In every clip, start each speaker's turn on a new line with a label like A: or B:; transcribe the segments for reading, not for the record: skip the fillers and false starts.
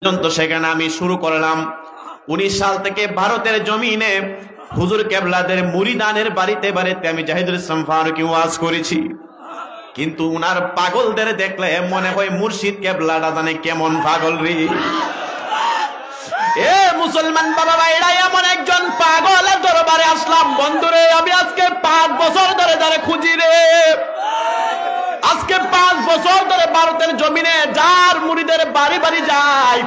A: পর্যন্ত সেখানে আমি শুরু করলাম। 19 সাল থেকে ভারতের জমিনে হুজুর কেবলাদের মুরিদানের বাড়িতে বাড়িতে আমি জাহিদুল ইসলাম ফারুকী ওয়াজ করেছি। কিন্তু উনার পাগলদের দেখলে মনে হয় মুর্শিদ কেবলাটা জানে কেমন পাগল রে। এ মুসলমান বাবা ভাইরা, এমন একজন পাগলের দরবারে আসলাম বন্ধুরে। আমি আজকে 5 বছর ধরে তারে খুঁজি রে। আজকে 5 বছর ধরে ভারতের জমিনে যার মুরিদের বাড়ি বাড়ি যায়,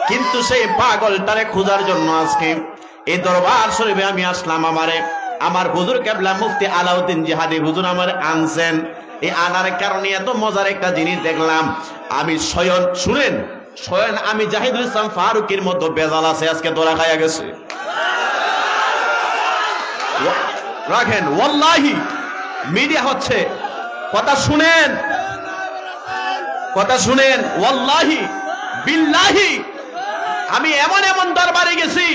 A: কিন্তু সেই পাগলটারে খোঁজার জন্য আজকে এই দরবার শরীফে আমি আসলাম। আমার হুজুর কেবলা মুফতি আলাউদ্দিন জিহাদি হুজুর আমার আনছেন। এই আনার কারণে এত মজার একটা জিনিস দেখলাম। আমি স্বয়ং শুনেন, স্বয়ং আমি জাহিদুল ইসলাম ফারুকীর মতো বেজাল আছে, আজকে ধরা খাইয়া গেছে। রাখেন, ওয়াল্লাহি মিডিয়া হচ্ছে, কথা শুনেন, কথা শুনেন, ওয়াল্লাহি বিল্লাহি আমি এমন এমন দরবারে গেছি,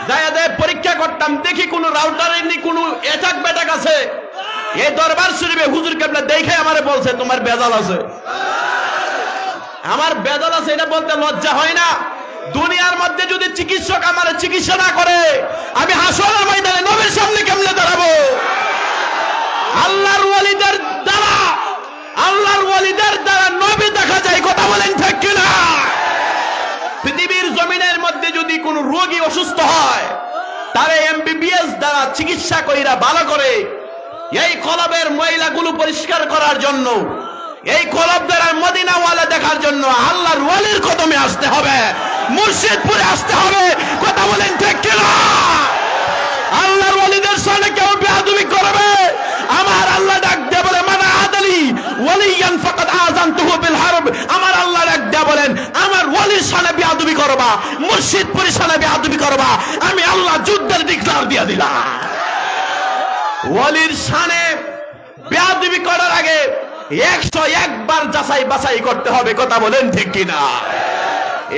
A: যাদের পরীক্ষা করতাম, দেখি কোন রাউটারের নি কোন এটাক বেটাক আছে। এই দরবার শরীফে হুজুর কেবলা দেখে আমারে বলছে তোমার বেজাল আছে। আমার বেজাল আছে এটা বলতে লজ্জা হয় না? দুনিয়ার মধ্যে যদি চিকিৎসক আমার চিকিৎসা না করে, আমি হাসরের ময়দানে নবীর সামনে কেমনে দাঁড়াবো? আল্লাহর ওয়ালিদের দ্বারা, আল্লাহর ওয়ালিদের দ্বারা নবী দেখা যায়, কথা বলেন ঠিক কিনা? পৃথিবীর জমিনের মধ্যে যদি কোন রোগী অসুস্থ হয়, তারে এমবিবিএস দ্বারা চিকিৎসা কইরা ভালো করে এই কলবের ময়লাগুলো পরিষ্কার করার জন্য, এই কলব দ্বারা মদিনাওয়ালা দেখার জন্য আল্লাহর ওয়ালির কদমে আসতে হবে, মুর্শিদপুরে আসতে হবে, কথা বলেন ঠিক কিনা? আল্লাহর ওয়ালিদের সামনে কেউ বেয়াদবি করবে, আমার আল্লাহ ডাক দিয়ে বলে মানা আদালি ওয়ালিয়ান ফাকাদ আযানতুহু বিল হারব। আমার আল্লাহ ডাক দিয়ে বলেন আমার ওয়ালির সামনে বেয়াদবি করবা, মুর্শিদপুরের সামনে বেয়াদবি করবা, আমি আল্লাহ যুদ্ধের ডিক্লার দিয়ে দিলাম। ওয়ালির সামনে বেয়াদবি করার আগে 101 বার যাচাই বাছাই করতে হবে, কথা বলেন ঠিক কিনা?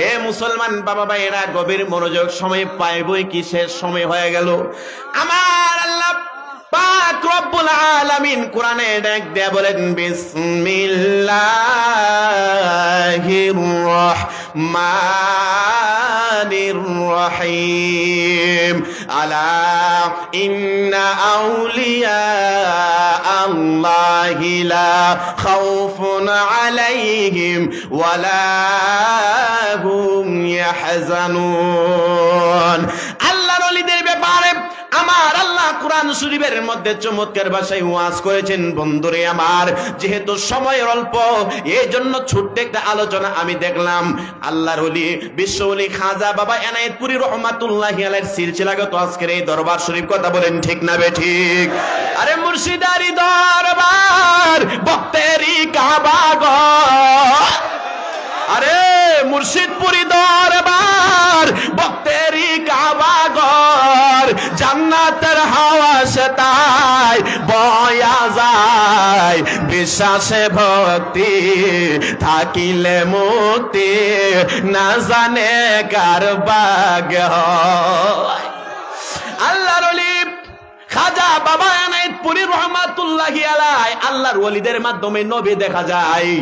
A: এ মুসলমান বাবা ভাইরা, গভীর মনোযোগ, সময় পাইবই কি শেষ সময় হয়ে গেল। আমার আল্লাহ পাক রব্বুল আলামিন কোরআনে ডাক দিয়ে বলেন বিসমিল্লাহির রহমানির রহিম। আলা ইন্না আউলিয়া আল্লাহি লা খাউফুন আলাইহিম ওয়ালা হুম ইয়াহজানুন। আল্লাহর ওলিদের ব্যাপারে আমার আল্লাহ কোরআন শরীফের মধ্যে চমৎকার ভাষায় ওয়াজ করেছেন। বন্ধুরে আমার, যেহেতু সময়ের অল্প, এই জন্য ছোট্ট একটা আলোচনা আমি দেখলাম। আল্লাহর ওলি বিশ্ব ওলি খাজা বাবা এনায়েতপুরী রহমাতুল্লাহি আলাইহির সিলসিলাগত আজকের এই দরবার শরীফ, কথা বলেন ঠিক না বে ঠিক? আরে মুর্শিদারি দরবার, ভক্তেরি কাবা গো, আরে মুর্শিদপুরি দরবার, ভক্তেরি কাবা ঘর, জান্নাতের হাওয়া সেটাই বয়া যায়, বিশ্বাসে ভক্তি থাকিলে মুক্তি, না জানে কার ভাগ্য হয়। আল্লাহর ওলি খাজা বাবা এনায়েতপুরী রহমাতুল্লাহি আলাইহি, আল্লাহর ওলিদের মাধ্যমে নবী দেখা যায়।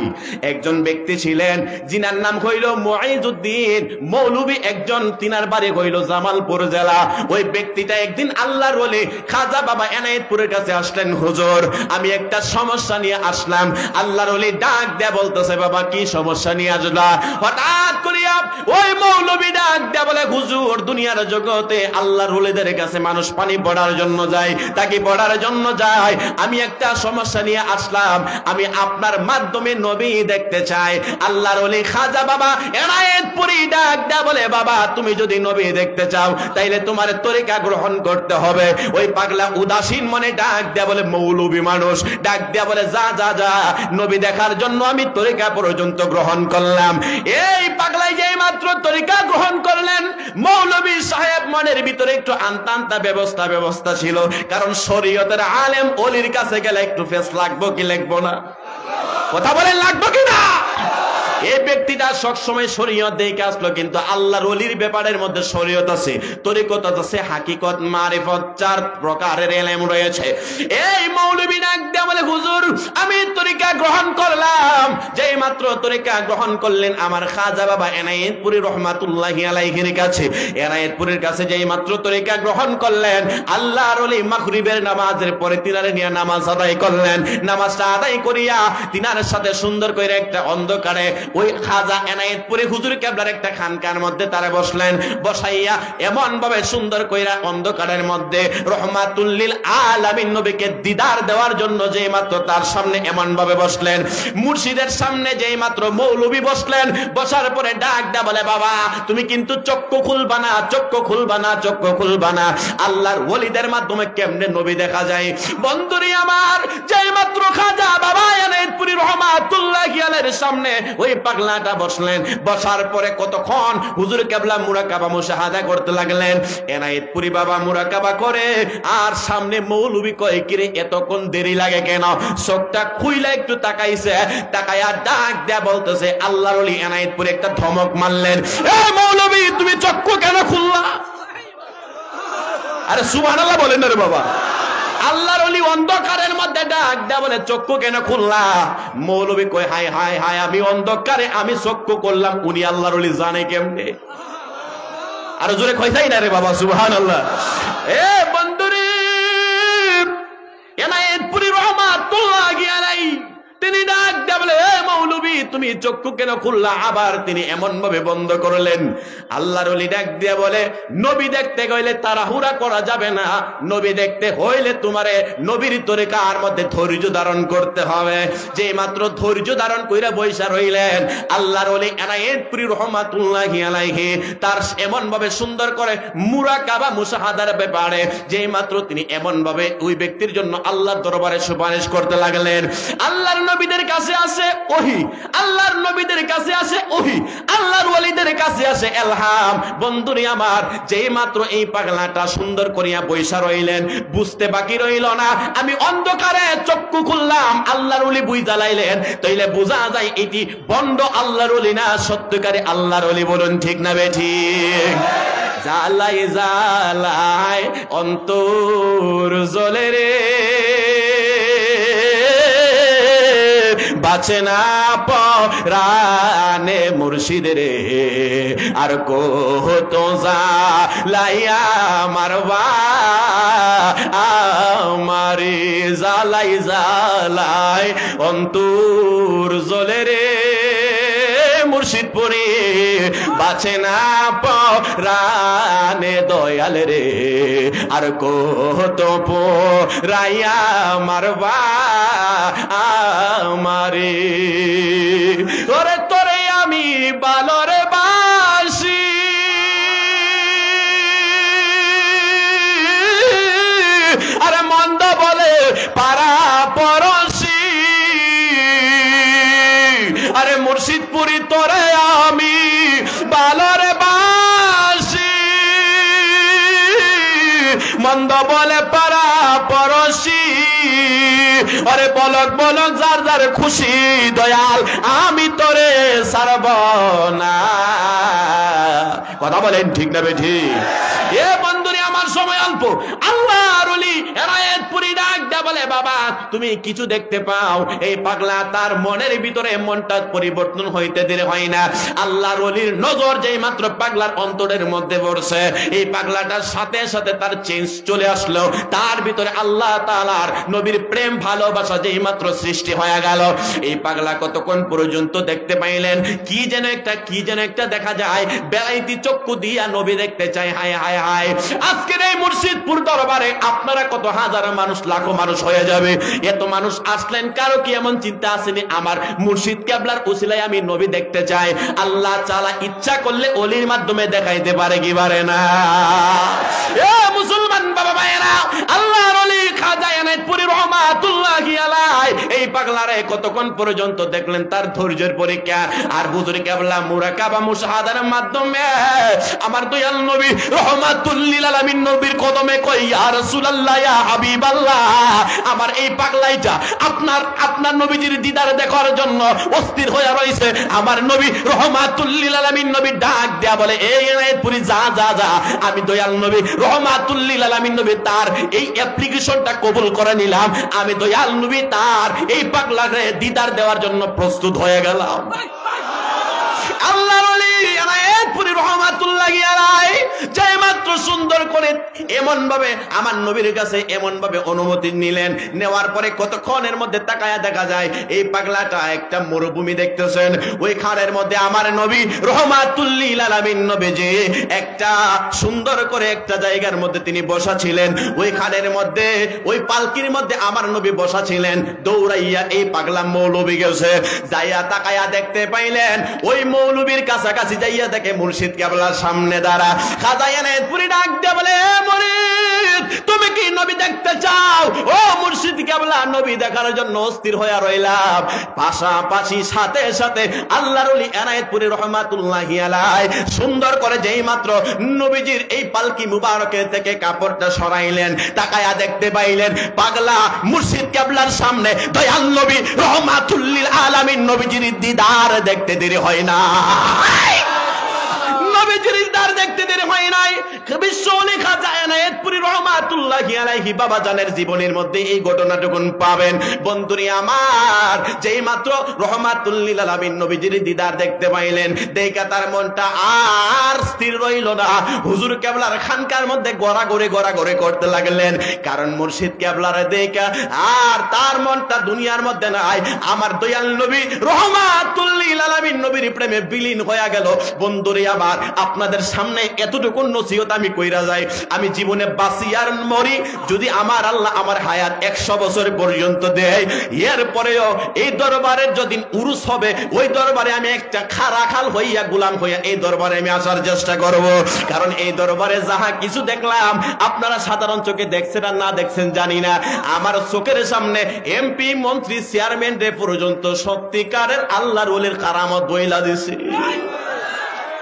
A: একজন ব্যক্তি ছিলেন যিনার নাম হইল মুঈজউদ্দিন মৌলভী, একজন, তিনার বাড়ি হইল জামালপুর জেলা। ওই ব্যক্তিটা একদিন আল্লাহর ওলি খাজা বাবা এনায়েতপুরের কাছে আসলেন, হুজুর আমি একটা সমস্যা নিয়ে আসলাম। আল্লাহর ওলি ডাক দেয়া বলতেছে, বাবা কি সমস্যা নিয়ে আসলা? হঠাৎ করিয়া ওই মৌলভী ডাক দেয়া বলে, হুজুর দুনিয়ার জগতে আল্লাহর ওলিদের কাছে মানুষ পানি পড়ার জন্য যায়, তাকে পড়ার জন্য যায়, আমি একটা সমস্যা নিয়ে আসলাম, আমি আপনার মাধ্যমে নবী দেখতে চাই। আল্লাহর ওলি খাজা বাবা এনায়েতপুরী ডাক দেয়া বলে, বাবা তুমি যদি নবী দেখতে চাও তাইলে তোমার তরিকা গ্রহণ করতে হবে। ওই পাগলা উদাসীন মনে ডাক দেয়া বলে, মৌলভী মানুষ, ডাক দেয়া বলে, যা যা যা, নবী দেখার জন্য আমি তরিকা পর্যন্ত গ্রহণ করলাম। এই পাগলাই যেই মাত্র তরিকা গ্রহণ করলেন, মৌলভী সাহেব মনের ভিতরে একটু আন্তান্তা ব্যবস্থা ছিল, কারণ শরীয়তের আলেম ওলির কাছে গেলে একটু ফেস লাগবো কি লাগবো না? কথা বলেন লাগবো কি না? এই ব্যক্তিটা সবসময় শরীয়ত দেখে আসলো, কিন্তু আল্লাহর ওলির ব্যাপারের মধ্যে শরীয়ত আছে, তরিকত আছে, হাকিকত, মারিফত, 4 প্রকারের ইলম রয়েছে। এই মৌলবী ডাক দিয়ে বলে, হুজুর আমি তরিকা গ্রহণ করলাম। যেই মাত্র তরিকা গ্রহণ করলেন আমার খাজা বাবা এনায়েতপুরী রহমাতুল্লাহি আলাইহির কাছে, এনায়েতপুরীর কাছে যেই মাত্র তরিকা গ্রহণ করলেন, আল্লাহর ওলি মাগরিবের নামাজের পরে তিনারে নিয়ে নামাজ আদায় করলেন। নামাজটা আদায় করিয়া তিনার সাথে সুন্দর করে একটা অন্ধকারে ওই খাজা এনায়েতপুরী হুজুর কেবলার একটা খানকার মধ্যে তারা বসলেন। বসাইয়া এমন ভাবে সুন্দর কইরা অন্ধকারের মধ্যে রহমাতুল লিল আলামিন নবীকে দিদার দেওয়ার জন্য যেই মাত্র তার সামনে এমন ভাবে বসলেন, মুর্শিদের সামনে যেই মাত্র মৌলবী বসলেন, বসার পরে ডাক দা বলে, বাবা তুমি কিন্তু চক্ষু খুলবা না, চক্ষু খুলবা না, চক্ষু খুলবা না। আল্লাহর ওলিদের মাধ্যমে কেমনে নবী দেখা যায়? বন্ধুরি আমার, যেই মাত্র খাজা বাবা এনায়েতপুরী রহমাতুল্লাহি আলাইহির সামনে ওই পাগলাটা বসলেন, বসার পরে কতক্ষণ হুজুর কেবলা মুরাকাবা মুশাহাদা করতে লাগলেন। এনায়েতপুরী বাবা মুরাকাবা করে, আর সামনে মৌলবী কয়, কিরে এতক্ষণ দেরি লাগে কেন? চোখটা খুইলা একটু তাকাইছে, তাকায়া ডাক দেয়া বলতেছে, আল্লাহর ওলি এনায়েতপুরী একটা ধমক মারলেন, এ মৌলবী তুমি চক্ষু কেন খুললা? আরে সুবহানাল্লাহ বলেন না রে বাবা। আল্লাহর ওলি অন্ধকারের মধ্যে ডাক দেয়া বলে, চক্ষু কেন খুললা? মৌলবী কয়, হায় হায় হায়, আমি অন্ধকারে আমি চক্ষু করলাম, উনি আল্লাহর ওলি জানে কেমনে? আর জোরে কইতাই না রে বাবা, সুবহানাল্লাহ। এ বন্ধুরে, এনায়েতপুরী রহমাতুল্লাহি আলাইহি তিনি ডাক দেয়া বলে, এ মৌলবী তুমি চক্ষু কেন খুললা? আবার তিনি এমন ভাবে বন্ধ করলেন। আল্লাহর ওলি ডাক দিয়া বলে, নবী দেখতে গেলে তাড়াহুড়া করা যাবে না, নবী দেখতে হইলে তোমারে নবীর তরিকার মধ্যে ধৈর্য ধারণ করতে হবে। যে মাত্র ধৈর্য ধারণ কইরা বৈশা রইলেন, আল্লাহর ওলি এনায়েতপুরী রহমাতুল্লাহি আলাইহি তার এমন ভাবে সুন্দর করে মুরাকাবা মুশাহাদার ব্যাপারে যেই মাত্র তিনি এমন ভাবে ওই ব্যক্তির জন্য আল্লাহর দরবারে সুপারিশ করতে লাগলেন। আল্লাহর নবীদের কাছে আসে ওহী, আল্লাহর নবীদের কাছে আসে ওহী, আল্লাহর ওলিদের কাছে আসে এলহাম। বন্ধুরে আমার, যেই মাত্র এই পাগলাটা সুন্দর করিয়া বৈশা রইলেন, বুঝতে বাকি রইল না, আমি অন্ধকারে চক্ষু খুললাম, আল্লাহর ওলি বুঝ জ্বালাইলেন, তাইলে বোঝা যায় এটি বন্ড আল্লাহর ওলি না সত্যকারে আল্লাহর ওলি। বলুন ঠিক না বেঠিক? জ্বালাই জ্বালাই অন্তর জ্বলে রে, বাঁচে না পরানে মুর্শিদ রে, আর কত জ্বালাইয়া মারবা আমারে, জ্বালাই জ্বালাই অন্তর জ্বলে রে মুর্শিদপুরে, বাঁচে না পরানে দয়াল রে, আর কত পোরাইয়া মারবা আমারে। ওরে তোরে আমি ভালোরে বাসি, আরে মন্দ বলে পারা পরশি, আরে মুর্শিদপুরি তোরে আমি ভালোরে বাসি, মন্দ বলে পারা পরশি, আরে বলক বলক যার যার খুশি দয়াল, আমি তোরে ছাড়ব না। কথা বলেন ঠিক না বেঠিক? এ বন্ধুরে আমার, সময় অল্প। আল্লাহর ওলি এনায়েতপুরী ডাক দেয়া বলে, বাবা তুমি কিছু দেখতে পাও? এই পাগলা তার মনের ভিতরে মনটা পরিবর্তন হইতে দেরি হয় না। আল্লাহর ওলির নজর যেই মাত্র পাগলার অন্তরের মধ্যে পড়ছে, এই পাগলাটার সাথে সাথে তার চেঞ্জ চলে আসলো, তার ভিতরে আল্লাহ তাআলার নবীর প্রেম ভালোবাসা যেই মাত্র সৃষ্টি হয়ে গেল। এই পাগলা কতক্ষণ পর্যন্ত দেখতে পাইলেন, কি যেন একটা দেখা যায়, বেলাইতি চক্ষু দিয়া নবী দেখতে চায়। হায় হায় হায়, আজকের এই মুর্শিদপুর দরবারে আপনারা কত হাজার মানুষ, লাখো মানুষ হয়ে যাবে। এত মানুষ আসলেন, কারো কি এমন চিন্তা আসেনি আমার মুর্শিদ কেবলার উসিলায় আমি নবী দেখতে চাই? আল্লাহ তাআলা ইচ্ছা করলে ওলির মাধ্যমে দেখাইতে পারে কি পারে না? এ মুসলমান বাবা ভাইয়েরা, আল্লাহর ওলি খাজা এনায়েতপুরী রহমাতুল্লাহি আলাইহি এই পাগলারে কতক্ষণ পর্যন্ত দেখলেন তার ধৈর্যের পরীক্ষা। আর হুজুর কেবলা মুরাকাবা মুশাহাদার মাধ্যমে আমার দয়াল নবী রহমাতুল লিল আলামিন নবীর কদমে কই ইয়া রাসূলুল্লাহ ইয়া হাবিবাল্লাহ, আমার এই পাগলাইটা আপনার নবীজির দিদার দেখার জন্য অস্থির হয়ে রয়েছে। আমার নবী রহমাতুল লিল আলামিন নবী ডাক দেয়া বলে, এই এনায়েতপুরী যা যা যা, আমি দয়াল নবী রহমাতুল লিল আলামিন নবী তার এই অ্যাপ্লিকেশনটা কবুল করে নিলাম। আমি দয়াল নবী তার এই পাগলাকে দিদার দেওয়ার জন্য প্রস্তুত হয়ে গেলাম। আল্লাহর ওলি এনায়েতপুরী রহমাতুল্লাহি আলাইহি যেই মাত্র সুন্দর করে এমন ভাবে আমার নবীর কাছে এমন ভাবে অনুমতি নিলেন, নেওয়ার পরে কতক্ষণের মধ্যে তাকায়া দেখা যায় এই পাগলাটা একটা মরুভূমি দেখতেছেন। ওই খানের মধ্যে আমার নবী রহমাতুল লিল আলামিন নবীজি একটা সুন্দর করে একটা জায়গার মধ্যে তিনি বসা ছিলেন। ওই খানের মধ্যে ওই পালকির মধ্যে আমার নবী বসা ছিলেন। দৌড়াইয়া এই পাগলা মৌলবী গেছে, যাইয়া তাকায়া দেখতে পাইলেন ওই মৌলবীর কাছাকাছি যাইয়া দেখে মুর্শিদ কেবলার সামনে দাঁড়া। খাজা এনায়েতপুরী ডাক দিয়ে বলে, মুরিদ তুমি কি নবী দেখতে চাও? ও মুর্শিদ কেবলা, নবী দেখার জন্য অস্থির হয়ে রইলাম। পাশাপাশি সাথে সাথে আল্লাহর ওলি এনায়েতপুরী রহমাতুল্লাহি আলাইহি সুন্দর করে যেই মাত্র নবীজির এই পালকি মুবারকের থেকে কাপড়টা সরাইলেন, তাকায়া দেখতে পাইলেন পাগলা মুর্শিদ কেবলার সামনে দয়াল নবী রহমাতুল লিল আলামিন নবীজির দিদার দেখতে দেরি হয় না। নবীজির দিদার দেখতে দেরি হয় নাই। বিশ্বওয়ালি খাজা এনায়েতপুরী রহমাতুল্লাহি আলাইহি বাবা জানের জীবনের মধ্যে এই ঘটনাটুকু পাবেন। বন্ধুরি আমার, যেই মাত্র রহমাতুল লিল আলামিন নবীজির দিদার দেখতে পাইলেন, দেখা তার মনটা আর স্থির রইল না। হুজুর কেবলার খানকার মধ্যে গড়াগড়ি করতে লাগলেন, কারণ মুর্শিদ কেবলার দেখা আর তার মনটা দুনিয়ার মধ্যে নাই। আমার দয়াল নবী রহমাতুল লিল আলামিন নবীর প্রেমে বিলীন হয়ে গেল। বন্ধুরে আমার, আপনাদের সামনে এতটুকু নসিহত আমি কইরা যাই, আমি জীবনে বাঁচি আর মরি যদি আমার আল্লাহ আমার হায়াত 100 বছর পর্যন্ত দেয়, এরপরেও এই দরবারের যদিন উরুস হবে ওই দরবারে আমি একটা খারাখাল হইয়া গোলাম হইয়া এই দরবারে আমি আসার চেষ্টা করব। কারণ এই দরবারে যাহা কিছু দেখলাম, আপনারা সাধারণ চোখে দেখছেন আর না দেখছেন জানি না, আমার চোখের সামনে এমপি মন্ত্রী চেয়ারম্যান রে পর্যন্ত সত্যিকারের আল্লাহর ওলির কারামত বইলা দিছে।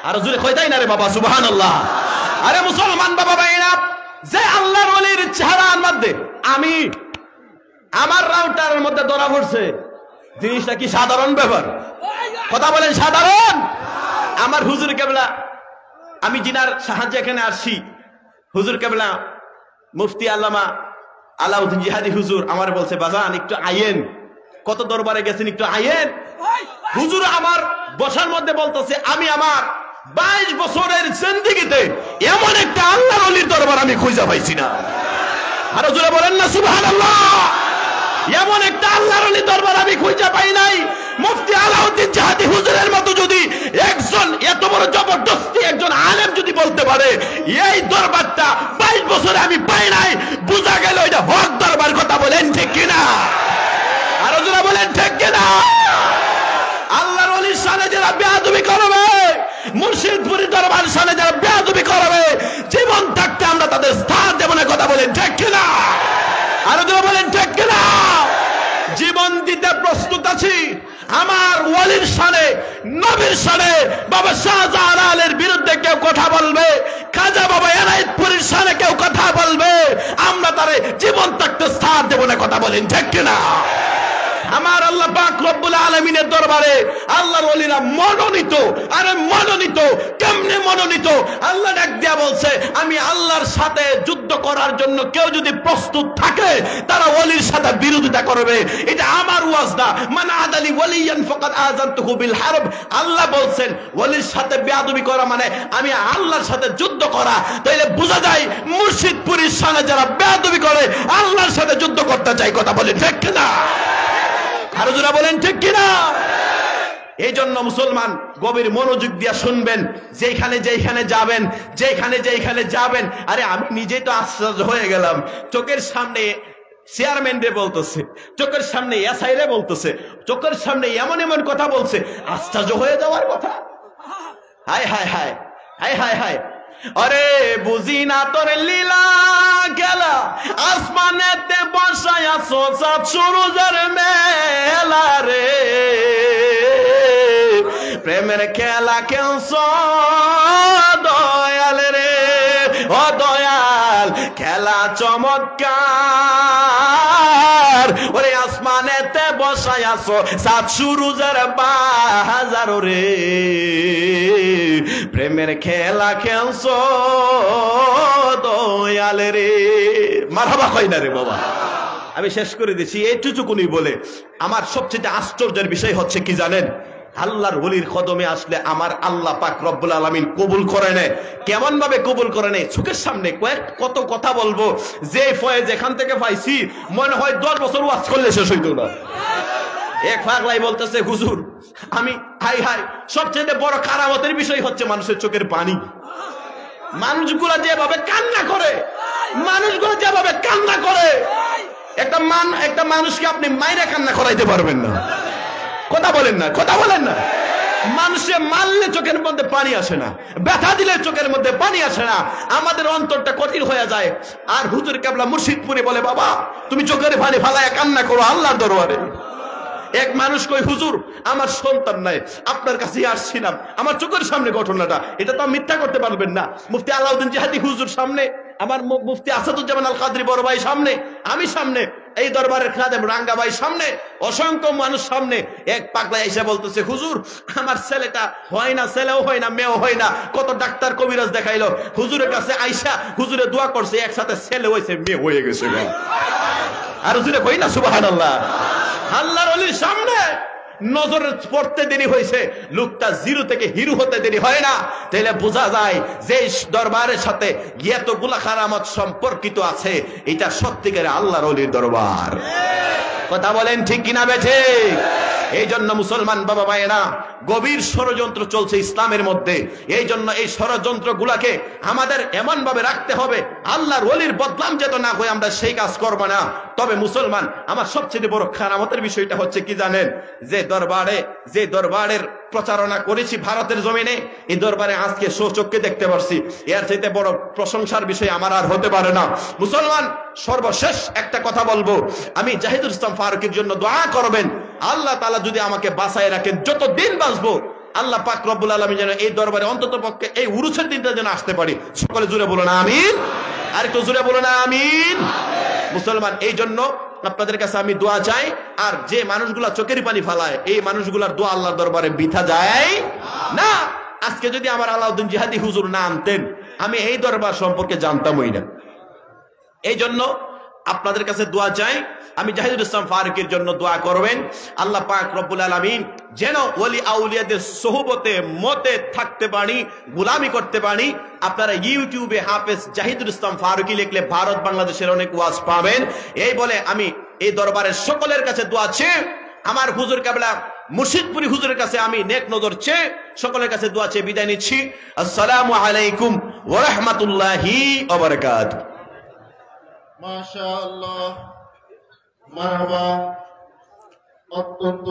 A: আর জুড়ে কইতাই না রে বাবা, সুবহানাল্লাহ। আরে মুসলমান বাবা ভাইরা, যে আল্লাহর ওলির চেহারার মধ্যে আমি আমার রাউটারের মধ্যে ধরা পড়ছে, জিনিসটা কি সাধারণ ব্যাপার? কথা বলেন সাধারণ? আমার হুজুর কেবলা, আমি জিনার সাহায্যে এখানে আসছি, হুজুর কেবলা মুফতি আল্লামা আলাউদ্দিন জিহাদি হুজুর আমার বলছে, বাজান একটু আইয়েন, কত দরবারে গেছেন, একটু আইয়েন। হুজুর আমার বসার মধ্যে বলতেছে, আমি আমার 22 বছরের জিন্দেগিতে এমন একটা আল্লাহর ওলির দরবার আমি খুঁজে পাইছি না। আর জোরে বলেন না সুবহানাল্লাহ। এমন একটা আল্লাহর ওলির দরবার আমি খুঁজে পাই নাই। মুফতি আলাউদ্দিন জিহাদি হুজুরের মতো যদি একজন এত বড় জবরদস্তি একজন আলেম যদি বলতে পারে এই দরবারটা 22 বছরে আমি পাই নাই, বোঝা গেল এটা হক দরবার। কথা বলেন ঠিক কিনা? আর জোরে বলেন ঠিক কিনা? আল্লাহর ওলির সামনে যারা বেয়াদবি করবে, মুর্শিদপুরী দরবার সামনে যারা বেয়াদবি করবে, জীবন থাকতে আমরা তাদের স্থান দেব না। কথা বলেন ঠিক কিনা? আর যারা বলেন ঠিক কিনা? জীবন দিতে প্রস্তুত আছি। আমার ওলির সামনে, নবীর সামনে বাবা শাহজালালের বিরুদ্ধে কেউ কথা বলবে, খাজা বাবা এনায়েতপুরীর সামনে কেউ কথা বলবে, আমরা তারে জীবন থাকতে স্থান দেব না। কথা বলেন ঠিক কিনা? আমার আল্লাহ পাক রব্বুল আলামিনের দরবারে আল্লাহর ওলিরা মনোনীত। আরে মনোনীত কেমনে মনোনীত? আল্লাহ ডাক দিয়া বলছে, আমি আল্লাহর সাথে যুদ্ধ করার জন্য কেউ যদি প্রস্তুত থাকে তারা ওলির সাথে বিরোধিতা করবে। এটা আমার ওয়াজ না। মান আদালি ওয়ালিয়ান ফাকাদ আযানতুহু বিল হারব। আল্লাহ বলছেন ওলির সাথে বেয়াদবি করা মানে আমি আল্লাহর সাথে যুদ্ধ করা। তাইলে বোঝা যায় মুর্শিদপুরীর সামনে যারা বেয়াদবি করে আল্লাহর সাথে যুদ্ধ করতে চায়। কথা বলেন ঠিক কিনা? আর যারা বলেন ঠিক কিনা? এই জন্য মুসলমান গভীর মনোযোগ দিয়ে শুনবেন। যেখানে যাবেন, আরে আমি নিজেই তো আশ্চর্য হয়ে গেলাম। চোখের সামনে চেয়ারম্যান রে বলতেছে, চোখের সামনে এসআই রে বলতেছে, চোখের সামনে এমন এমন কথা বলছে, আশ্চর্য হয়ে যাওয়ার কথা। হায় হায় হায় হায় হায় হায়, আরে বুঝি না তোর লীলা খেলা আসমানেতে বসায়া সোসা সুরুজের মেলা রে প্রেমের খেলা খেলছ দয়াল রে ও দয়াল খেলা চমৎকার ওরে আসমানেতে বসায়াছ সাত সুরুজের বাজার রে প্রেমের খেলা খেলছ দয়াল রে মারহাবা কই না রে বাবা। আমি শেষ করে দিচ্ছি এইটুকুনি বলে আমার সবচেয়ে আশ্চর্যের বিষয় হচ্ছে কি জানেন, আল্লাহর ওলির কদমে আসলে আমার আল্লাহ পাক রব্বুল আলামিন কবুল করে নেয়। কেমন ভাবে কবুল করে নেয়? চোখের সামনে কত কথা বলবো যে ফয়েজ এখান থেকে পাইছি মনে হয় 10 বছর ওয়াজ করলে শেষ হইতো না। এক পাগলাই বলতেছে হুজুর আমি হাই হাই সবচেয়ে বড় কারামতের বিষয় হচ্ছে মানুষের চোখের পানি। মানুষগুলা যেভাবে কান্না করে, মানুষগুলো যেভাবে কান্না করে, একটা মানুষকে আপনি মাইরা কান্না করাইতে পারবেন না। কথা বলেন না, কথা বলেন না। মানুষে মারলে চোখের মধ্যে পানি আসে না, ব্যথা দিলে চোখের মধ্যে পানি আসে না, আমাদের অন্তরটা কঠিন হয়ে যায়। আর হুজুর কেবলা মুর্শিদপুরে বলে বাবা তুমি চোখের পানি ফালায়া কান্না করো আল্লাহর দরবারে। এক মানুষ কই হুজুর আমার সন্তান নাই, আপনার কাছে আসছিলাম, আমার চোখের সামনে ঘটনাটা, এটা তো মিথ্যা করতে পারবেন না। মুফতি আলাউদ্দিন জিহাদি হুজুর সামনে, আমার মুফতি আসাদুজ্জামান আল কাদরি বড় ভাই সামনে, আমি সামনে, এই দরবারের খাদেম রাঙ্গা ভাই সামনে, অসংখ্য মানুষ সামনে। এক পাগলা এসে বলতেছে হুজুর আমার ছেলেটা হয় না, ছেলেও হয় না, মেয়েও হয় না, কত ডাক্তার কবিরাজ দেখাইলো, হুজুরের কাছে আইসা হুজুরে দোয়া করছে, একসাথে ছেলে হয়েছে মেয়ে হয়ে গেছে। আর হুজুরে কই না সুবহানাল্লাহ। আল্লাহর ওলির সামনে নজর পড়তে দেরি হয়েছে, লোকটা জিরো থেকে হিরো হতে দেরি হয় না। তাহলে বোঝা যায় যে দরবারের সাথে এতগুলা কারামত সম্পর্কিত আছে, এটা সত্যিকারে আল্লাহর ওলির দরবার। কথা বলেন ঠিক কিনা বেঠে? এই জন্য মুসলমান বাবা ভাইয়েরা গভীর ষড়যন্ত্র চলছে ইসলামের মধ্যে। এই জন্য এই ষড়যন্ত্র গুলাকে আমাদের এমন ভাবে রাখতে হবে আল্লাহর ওলির বদনাম যেন না হয়, আমরা সেই কাজ করব না। তবে মুসলমান আমার সবচেয়ে বড় খারামতের বিষয়টা হচ্ছে কি জানেন, যে দরবারের প্রচারণা করেছি ভারতের জমিনে, এই দরবারে আজকে স্বচক্ষে দেখতে পারছি, এর চাইতে বড় প্রশংসার বিষয় আমার আর হতে পারে না। মুসলমান সর্বশেষ একটা কথা বলবো, আমি জাহিদুল ইসলাম ফারুকীর জন্য দোয়া করবেন, আল্লাহ তাআলা যদি আমাকে বাঁচায় রাখেন, যতদিন বাঁচবো আল্লাহ পাক রব্বুল আলামিন যেন এই দরবারে অন্তত পক্ষে এই উরুসের দিনটা যেন আসতে পারি। সকলে জুড়ে বলো না আমিন, আর একটু জুড়ে বলো না আমিন। মুসলমান এই জন্য আপনাদের কাছে আমি দোয়া চাই, আর যে মানুষগুলা চোখের পানি ফালায় এই মানুষগুলার দোয়া আল্লাহর দরবারে বৃথা যায় না। আজকে যদি আমার আলাউদ্দিন জিহাদি হুজুর না আনতেন, আমি এই দরবার সম্পর্কে জানতামই না। এই জন্য আপনাদের কাছে দোয়া চাই, আমি জাহিদুল ইসলাম ফারুকীর জন্য দোয়া করবেন, আল্লাহ পাক রব্বুল আলামিন যেন ওলি আউলিয়াদের সোহবতে মতে থাকতে পারি, গোলামি করতে পারি। আপনারা ইউটিউবে হাফেজ জাহিদুল ইসলাম ফারুকী লিখলে ভারত বাংলাদেশের অনেক ওয়াজ পাবেন। এই বলে আমি এই দরবারের সকলের কাছে দোয়া চেয়ে, আমার হুজুর কেবলা মুর্শিদপুরি হুজুরের কাছে আমি নেক নজর চেয়ে সকলের কাছে দোয়া চেয়ে বিদায় নিচ্ছি। আসসালামু আলাইকুম ওয়া রাহমাতুল্লাহি ওয়া বারাকাতুহু।
B: মাশাআল্লাহ, মারহাবা, অত্যন্ত